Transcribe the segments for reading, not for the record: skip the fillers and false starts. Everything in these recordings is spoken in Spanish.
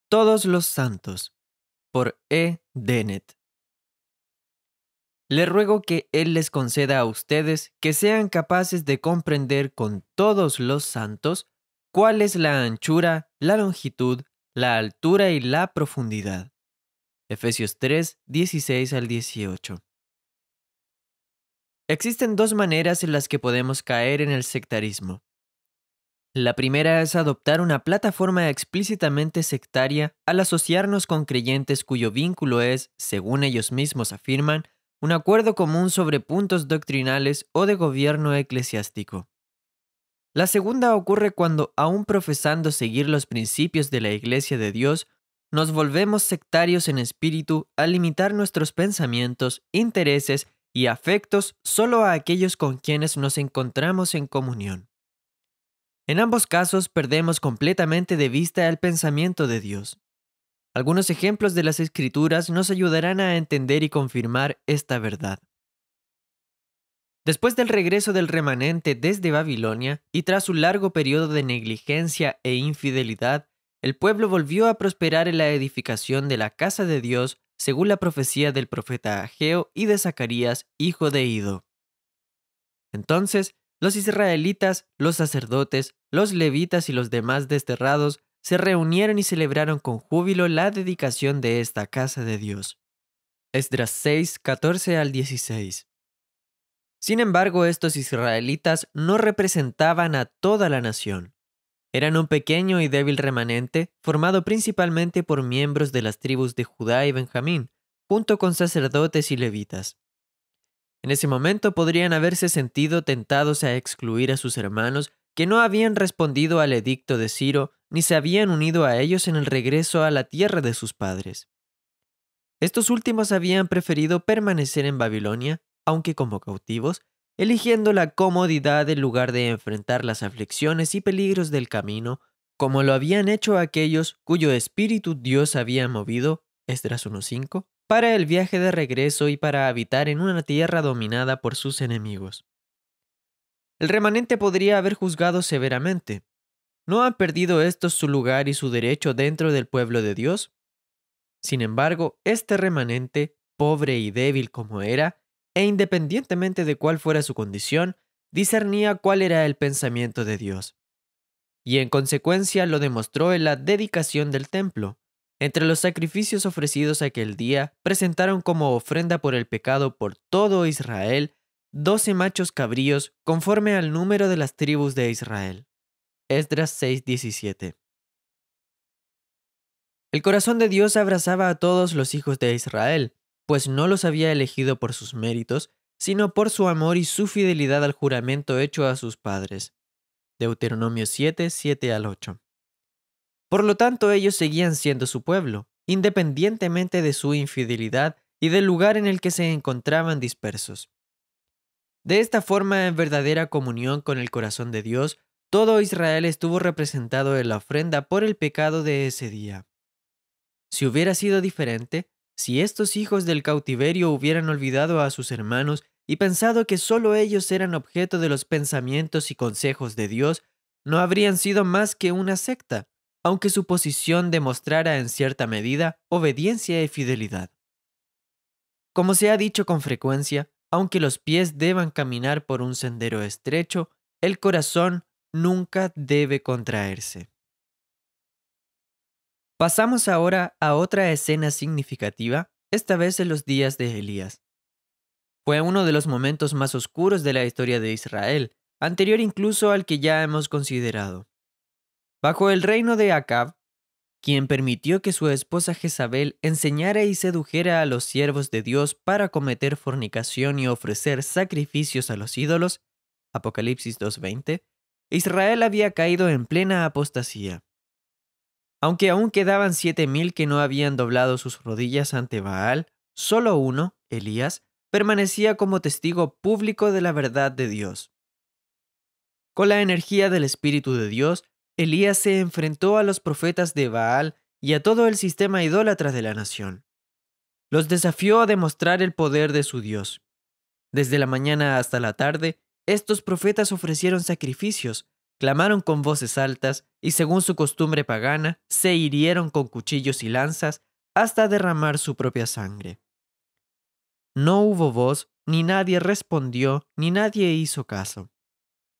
Todos los santos, por E. Dennett. Le ruego que Él les conceda a ustedes que sean capaces de comprender con todos los santos cuál es la anchura, la longitud, la altura y la profundidad. Efesios 3, 16 al 18. Existen dos maneras en las que podemos caer en el sectarismo. La primera es adoptar una plataforma explícitamente sectaria al asociarnos con creyentes cuyo vínculo es, según ellos mismos afirman, un acuerdo común sobre puntos doctrinales o de gobierno eclesiástico. La segunda ocurre cuando, aun profesando seguir los principios de la Iglesia de Dios, nos volvemos sectarios en espíritu al limitar nuestros pensamientos, intereses y afectos solo a aquellos con quienes nos encontramos en comunión. En ambos casos perdemos completamente de vista el pensamiento de Dios. Algunos ejemplos de las Escrituras nos ayudarán a entender y confirmar esta verdad. Después del regreso del remanente desde Babilonia y tras un largo periodo de negligencia e infidelidad, el pueblo volvió a prosperar en la edificación de la casa de Dios según la profecía del profeta Ageo y de Zacarías, hijo de Ido. Entonces, los israelitas, los sacerdotes, los levitas y los demás desterrados se reunieron y celebraron con júbilo la dedicación de esta casa de Dios. Esdras 6, 14 al 16. Sin embargo, estos israelitas no representaban a toda la nación. Eran un pequeño y débil remanente, formado principalmente por miembros de las tribus de Judá y Benjamín, junto con sacerdotes y levitas. En ese momento podrían haberse sentido tentados a excluir a sus hermanos que no habían respondido al edicto de Ciro ni se habían unido a ellos en el regreso a la tierra de sus padres. Estos últimos habían preferido permanecer en Babilonia, aunque como cautivos, eligiendo la comodidad en lugar de enfrentar las aflicciones y peligros del camino, como lo habían hecho aquellos cuyo espíritu Dios había movido, Esdras 1:5, para el viaje de regreso y para habitar en una tierra dominada por sus enemigos. El remanente podría haber juzgado severamente. ¿No han perdido estos su lugar y su derecho dentro del pueblo de Dios? Sin embargo, este remanente, pobre y débil como era, e independientemente de cuál fuera su condición, discernía cuál era el pensamiento de Dios. Y en consecuencia lo demostró en la dedicación del templo. Entre los sacrificios ofrecidos aquel día, presentaron como ofrenda por el pecado por todo Israel 12 machos cabríos conforme al número de las tribus de Israel. Esdras 6:17. El corazón de Dios abrazaba a todos los hijos de Israel, pues no los había elegido por sus méritos, sino por su amor y su fidelidad al juramento hecho a sus padres. Deuteronomio 7, 7 al 8. Por lo tanto, ellos seguían siendo su pueblo, independientemente de su infidelidad y del lugar en el que se encontraban dispersos. De esta forma, en verdadera comunión con el corazón de Dios, todo Israel estuvo representado en la ofrenda por el pecado de ese día. Si hubiera sido diferente, si estos hijos del cautiverio hubieran olvidado a sus hermanos y pensado que solo ellos eran objeto de los pensamientos y consejos de Dios, no habrían sido más que una secta, aunque su posición demostrara en cierta medida obediencia y fidelidad. Como se ha dicho con frecuencia, aunque los pies deban caminar por un sendero estrecho, el corazón nunca debe contraerse. Pasamos ahora a otra escena significativa, esta vez en los días de Elías. Fue uno de los momentos más oscuros de la historia de Israel, anterior incluso al que ya hemos considerado. Bajo el reino de Acab, quien permitió que su esposa Jezabel enseñara y sedujera a los siervos de Dios para cometer fornicación y ofrecer sacrificios a los ídolos, Apocalipsis 2:20, Israel había caído en plena apostasía. Aunque aún quedaban 7,000 que no habían doblado sus rodillas ante Baal, solo uno, Elías, permanecía como testigo público de la verdad de Dios. Con la energía del Espíritu de Dios, Elías se enfrentó a los profetas de Baal y a todo el sistema idólatra de la nación. Los desafió a demostrar el poder de su Dios. Desde la mañana hasta la tarde, estos profetas ofrecieron sacrificios, clamaron con voces altas y, según su costumbre pagana, se hirieron con cuchillos y lanzas hasta derramar su propia sangre. No hubo voz, ni nadie respondió, ni nadie hizo caso.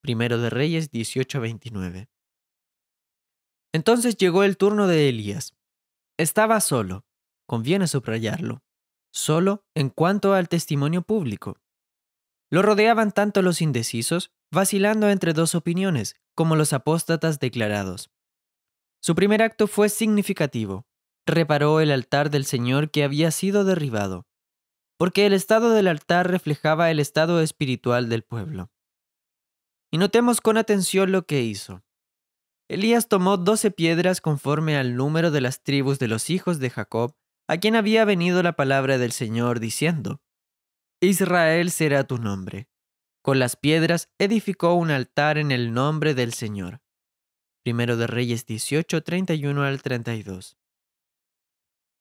Primero de Reyes 18:29. Entonces llegó el turno de Elías. Estaba solo, conviene subrayarlo, solo en cuanto al testimonio público. Lo rodeaban tanto los indecisos, vacilando entre dos opiniones, como los apóstatas declarados. Su primer acto fue significativo. Reparó el altar del Señor que había sido derribado, porque el estado del altar reflejaba el estado espiritual del pueblo. Y notemos con atención lo que hizo. Elías tomó 12 piedras conforme al número de las tribus de los hijos de Jacob, a quien había venido la palabra del Señor diciendo: Israel será tu nombre. Con las piedras edificó un altar en el nombre del Señor. Primero de Reyes 18, 31 al 32.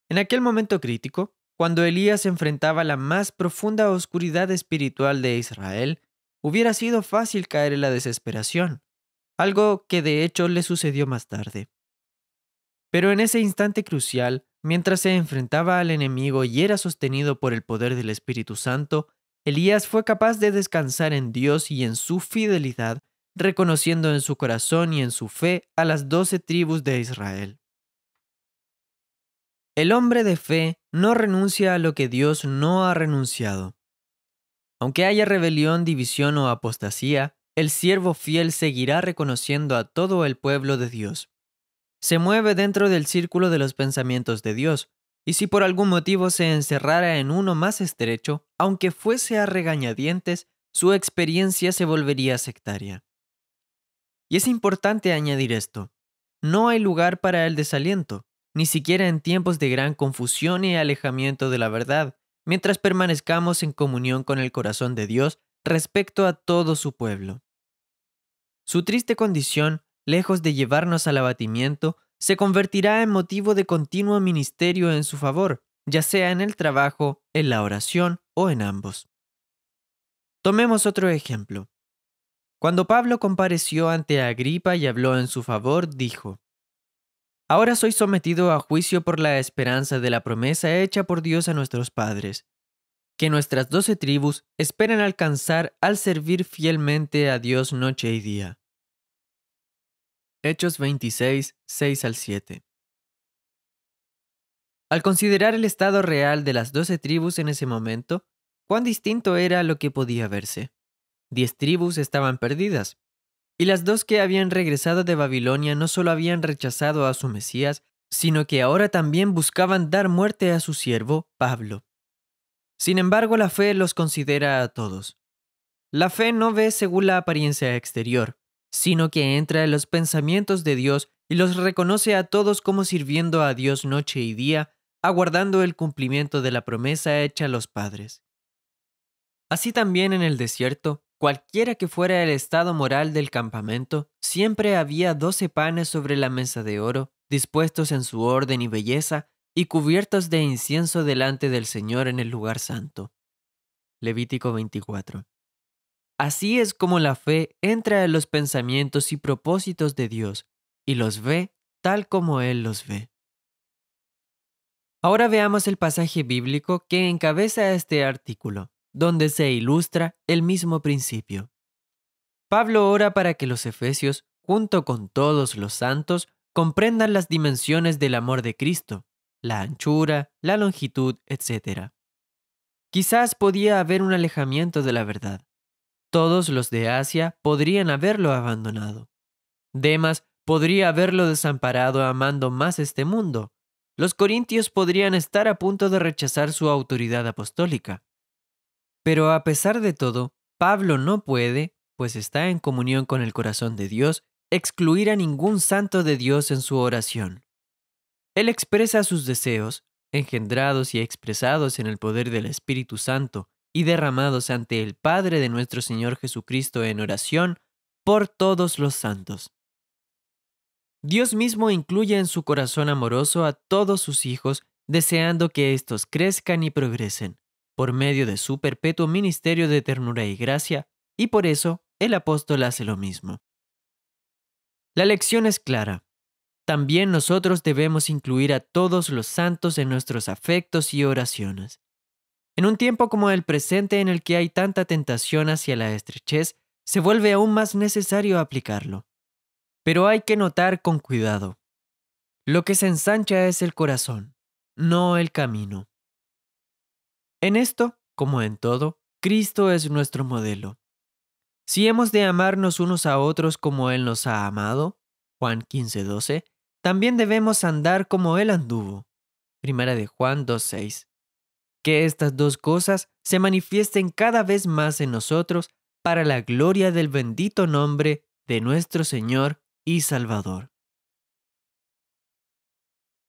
En aquel momento crítico, cuando Elías enfrentaba la más profunda oscuridad espiritual de Israel, hubiera sido fácil caer en la desesperación, algo que de hecho le sucedió más tarde. Pero en ese instante crucial, mientras se enfrentaba al enemigo y era sostenido por el poder del Espíritu Santo, Elías fue capaz de descansar en Dios y en su fidelidad, reconociendo en su corazón y en su fe a las 12 tribus de Israel. El hombre de fe no renuncia a lo que Dios no ha renunciado. Aunque haya rebelión, división o apostasía, el siervo fiel seguirá reconociendo a todo el pueblo de Dios. Se mueve dentro del círculo de los pensamientos de Dios, y si por algún motivo se encerrara en uno más estrecho, aunque fuese a regañadientes, su experiencia se volvería sectaria. Y es importante añadir esto: no hay lugar para el desaliento, ni siquiera en tiempos de gran confusión y alejamiento de la verdad, mientras permanezcamos en comunión con el corazón de Dios respecto a todo su pueblo. Su triste condición, lejos de llevarnos al abatimiento, se convertirá en motivo de continuo ministerio en su favor, ya sea en el trabajo, en la oración o en ambos. Tomemos otro ejemplo. Cuando Pablo compareció ante Agripa y habló en su favor, dijo: Ahora soy sometido a juicio por la esperanza de la promesa hecha por Dios a nuestros padres, que nuestras 12 tribus esperan alcanzar al servir fielmente a Dios noche y día. Hechos 26, 6 al 7. Al considerar el estado real de las 12 tribus en ese momento, cuán distinto era lo que podía verse. 10 tribus estaban perdidas, y las 2 que habían regresado de Babilonia no solo habían rechazado a su Mesías, sino que ahora también buscaban dar muerte a su siervo, Pablo. Sin embargo, la fe los considera a todos. La fe no ve según la apariencia exterior, sino que entra en los pensamientos de Dios y los reconoce a todos como sirviendo a Dios noche y día, aguardando el cumplimiento de la promesa hecha a los padres. Así también en el desierto, cualquiera que fuera el estado moral del campamento, siempre había 12 panes sobre la mesa de oro, dispuestos en su orden y belleza, y cubiertos de incienso delante del Señor en el lugar santo. Levítico 24. Así es como la fe entra en los pensamientos y propósitos de Dios, y los ve tal como Él los ve. Ahora veamos el pasaje bíblico que encabeza este artículo, donde se ilustra el mismo principio. Pablo ora para que los efesios, junto con todos los santos, comprendan las dimensiones del amor de Cristo, la anchura, la longitud, etc. Quizás podía haber un alejamiento de la verdad. Todos los de Asia podrían haberlo abandonado. Demas podría haberlo desamparado amando más este mundo. Los corintios podrían estar a punto de rechazar su autoridad apostólica. Pero a pesar de todo, Pablo no puede, pues está en comunión con el corazón de Dios, excluir a ningún santo de Dios en su oración. Él expresa sus deseos, engendrados y expresados en el poder del Espíritu Santo y derramados ante el Padre de nuestro Señor Jesucristo en oración por todos los santos. Dios mismo incluye en su corazón amoroso a todos sus hijos, deseando que éstos crezcan y progresen, por medio de su perpetuo ministerio de ternura y gracia, y por eso el apóstol hace lo mismo. La lección es clara. También nosotros debemos incluir a todos los santos en nuestros afectos y oraciones. En un tiempo como el presente en el que hay tanta tentación hacia la estrechez, se vuelve aún más necesario aplicarlo. Pero hay que notar con cuidado. Lo que se ensancha es el corazón, no el camino. En esto, como en todo, Cristo es nuestro modelo. Si hemos de amarnos unos a otros como Él nos ha amado, Juan 15:12, también debemos andar como Él anduvo, Primera de Juan 2:6. Que estas dos cosas se manifiesten cada vez más en nosotros para la gloria del bendito nombre de nuestro Señor y Salvador.